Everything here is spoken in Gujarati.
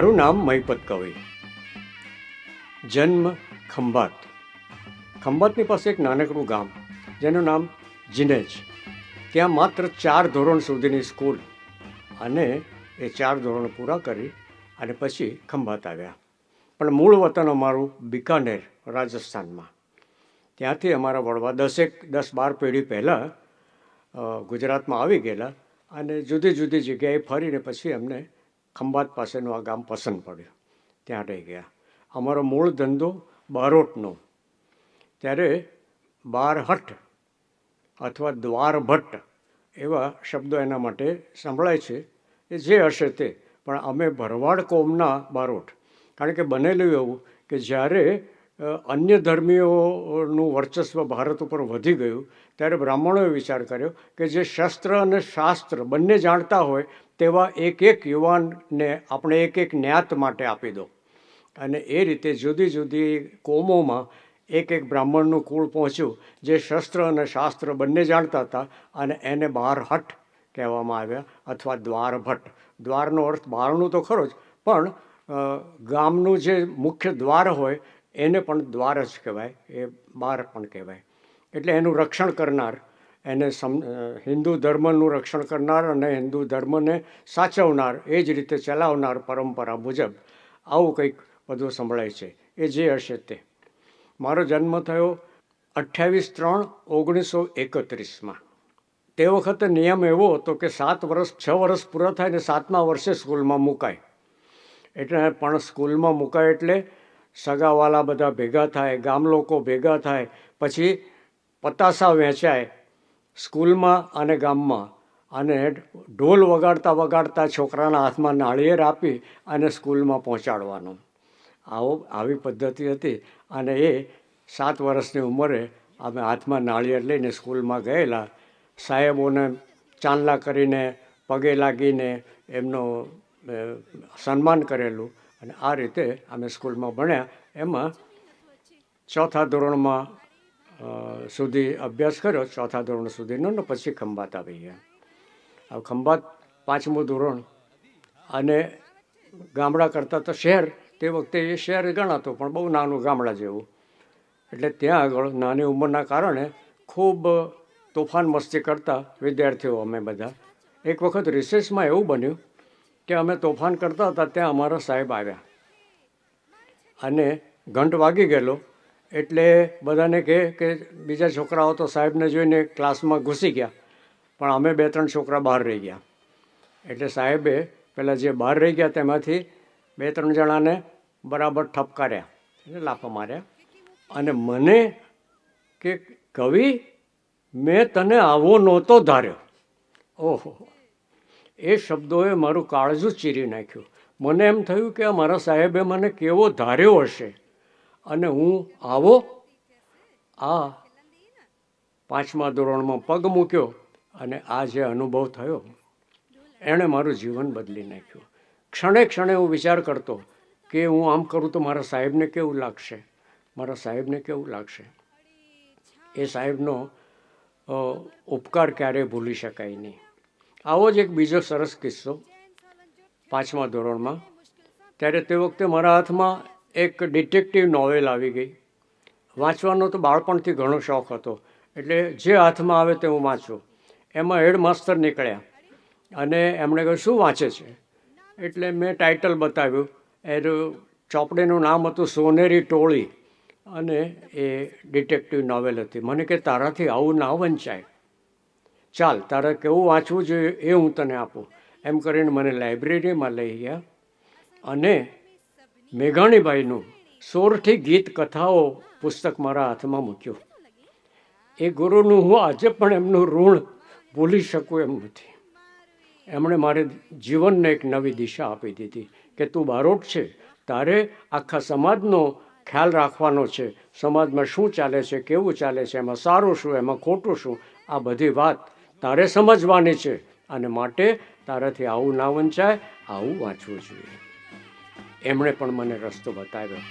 મારું નામ મહિપત કવિ. જન્મ ખંભાત. ખંભાતની પાસે એક નાનકડું ગામ જેનું નામ જીનેજ. ત્યાં માત્ર 4 ધોરણ સુધીની સ્કૂલ, અને એ 4 ધોરણ પૂરા કરી અને પછી ખંભાત આવ્યા. પણ મૂળ વતન અમારું બિકાનેર, રાજસ્થાનમાં. ત્યાંથી અમારા વડવા 10-12 પેઢી પહેલાં ગુજરાતમાં આવી ગયેલા, અને જુદી જુદી જગ્યાએ ફરીને પછી અમને ખંભાત પાસેનું આ ગામ પસંદ પડ્યું, ત્યાં રહી ગયા. અમારો મૂળ ધંધો બારોટનો. ત્યારે બારહટ અથવા દ્વારભટ્ટ એવા શબ્દો એના માટે સંભળાય છે, એ જે હશે તે. પણ અમે ભરવાડ કોમના બારોટ. કારણ કે બનેલું એવું કે જ્યારે અન્ય ધર્મીઓનું વર્ચસ્વ ભારત ઉપર વધી ગયું ત્યારે બ્રાહ્મણોએ વિચાર કર્યો કે જે શસ્ત્ર અને શાસ્ત્ર બંને જાણતા હોય તેવા એક યુવાનને આપણે એક જ્ઞાત માટે આપી દો. અને એ રીતે જુદી જુદી કોમોમાં એક બ્રાહ્મણનું કુળ પહોંચ્યું જે શસ્ત્ર અને શાસ્ત્ર બંને જાણતા હતા, અને એને બારહટ કહેવામાં આવ્યા અથવા દ્વારભટ્ટ. દ્વારનો અર્થ બહારનું તો ખરો જ, પણ ગામનું જે મુખ્ય દ્વાર હોય એને પણ દ્વાર જ કહેવાય, એ બાર પણ કહેવાય. એટલે એનું રક્ષણ કરનાર, એને હિન્દુ ધર્મનું રક્ષણ કરનાર અને હિન્દુ ધર્મને સાચવનાર, એ જ રીતે ચલાવનાર પરંપરા મુજબ આવું કંઈક બધું સંભળાય છે. એ જે હશે તે. મારો જન્મ થયો 28/3/1931. તે વખતે નિયમ એવો હતો કે 6 વર્ષ પૂરા થાય ને 7મા વર્ષે સ્કૂલમાં મુકાય. એટલે પણ સ્કૂલમાં મુકાય એટલે સગાવાલા બધા ભેગા થાય, ગામ લોકો ભેગા થાય, પછી પતાસા વહેંચાય સ્કૂલમાં અને ગામમાં, અને ઢોલ વગાડતા વગાડતા છોકરાના હાથમાં નાળિયેર આપી અને સ્કૂલમાં પહોંચાડવાનું. આવી પદ્ધતિ હતી. અને એ 7 વર્ષની ઉંમરે અમે હાથમાં નાળિયેર લઈને સ્કૂલમાં ગયેલા. સાહેબોને ચાંદલા કરીને પગે લાગીને એમનો સન્માન કરેલું, અને આ રીતે અમે સ્કૂલમાં ભણ્યા. એમાં 4થા ધોરણમાં સુધી અભ્યાસ કર્યો, 4થા ધોરણ સુધીનો, ને પછી ખંભાત આવી ગયા. હવે ખંભાત 5મું ધોરણ, અને ગામડા કરતાં તો શહેર, તે વખતે એ શહેર ગણાતું પણ બહુ નાનું ગામડા જેવું. એટલે ત્યાં આગળ નાની ઉંમરના કારણે ખૂબ તોફાન મસ્તી કરતા વિદ્યાર્થીઓ અમે બધા. એક વખત રિસેસમાં એવું બન્યું કે અમે તોફાન કરતા હતા, ત્યાં અમારા સાહેબ આવ્યા, અને ઘંટ વાગી ગયેલો. એટલે બધાને કહે કે બીજા છોકરાઓ તો સાહેબને જોઈને ક્લાસમાં ઘૂસી ગયા, પણ અમે 2-3 છોકરા બહાર રહી ગયા. એટલે સાહેબે પેલા જે બહાર રહી ગયા તેમાંથી 2-3 જણાને બરાબર ઠપકાર્યા, એટલે લાફા માર્યા. અને મને કે કવિ, મેં તને આવો નહોતો ધાર્યો. ઓહો, એ શબ્દોએ મારું કાળજું ચીરી નાખ્યું. મને એમ થયું કે મારા સાહેબે મને કેવો ધાર્યો હશે, અને હું આવો. આ 5મા ધોરણમાં પગ મૂક્યો, અને આ જે અનુભવ થયો એણે મારું જીવન બદલી નાખ્યું. ક્ષણે ક્ષણે હું વિચાર કરતો કે હું આમ કરું તો મારા સાહેબને કેવું લાગશે, મારા સાહેબને કેવું લાગશે. એ સાહેબનો ઉપકાર ક્યારેય ભૂલી શકાય નહીં. આવો જ એક બીજો સરસ કિસ્સો. 5મા ધોરણમાં ત્યારે તે વખતે મારા હાથમાં એક ડિટેક્ટિવ નોવેલ આવી ગઈ. વાંચવાનો તો બાળપણથી ઘણો શોખ હતો, એટલે જે હાથમાં આવે તે હું વાંચું. એમાં હેડમાસ્ટર નીકળ્યા, અને એમણે કહ્યું શું વાંચે છે? એટલે મેં ટાઇટલ બતાવ્યું. એનું ચોપડીનું નામ હતું સોનેરી ટોળી, અને એ ડિટેક્ટિવ નોવેલ હતી. મને કે તારાથી આવું ના વંચાય, ચાલ તારે કેવું વાંચવું જોઈએ એ હું તને આપું. એમ કરીને મને લાઇબ્રેરીમાં લઈ ગયા, અને મેઘાણીબાઈનું 16 ગીત કથાઓ પુસ્તક મારા હાથમાં મૂક્યું. એ ગુરુનું હું આજે પણ એમનું ઋણ ભૂલી શકું એમ નથી. એમણે મારે જીવનને એક નવી દિશા આપી દીધી કે તું બારોટ છે, તારે આખા સમાજનો ખ્યાલ રાખવાનો છે. સમાજમાં શું ચાલે છે, કેવું ચાલે છે, એમાં સારું શું, એમાં ખોટું શું, આ બધી વાત તારે સમજવાની છે. અને માટે તારાથી આવું ના વંચાય, આવું વાંચવું જોઈએ. એમણે પણ મને રસ્તો બતાવ્યો.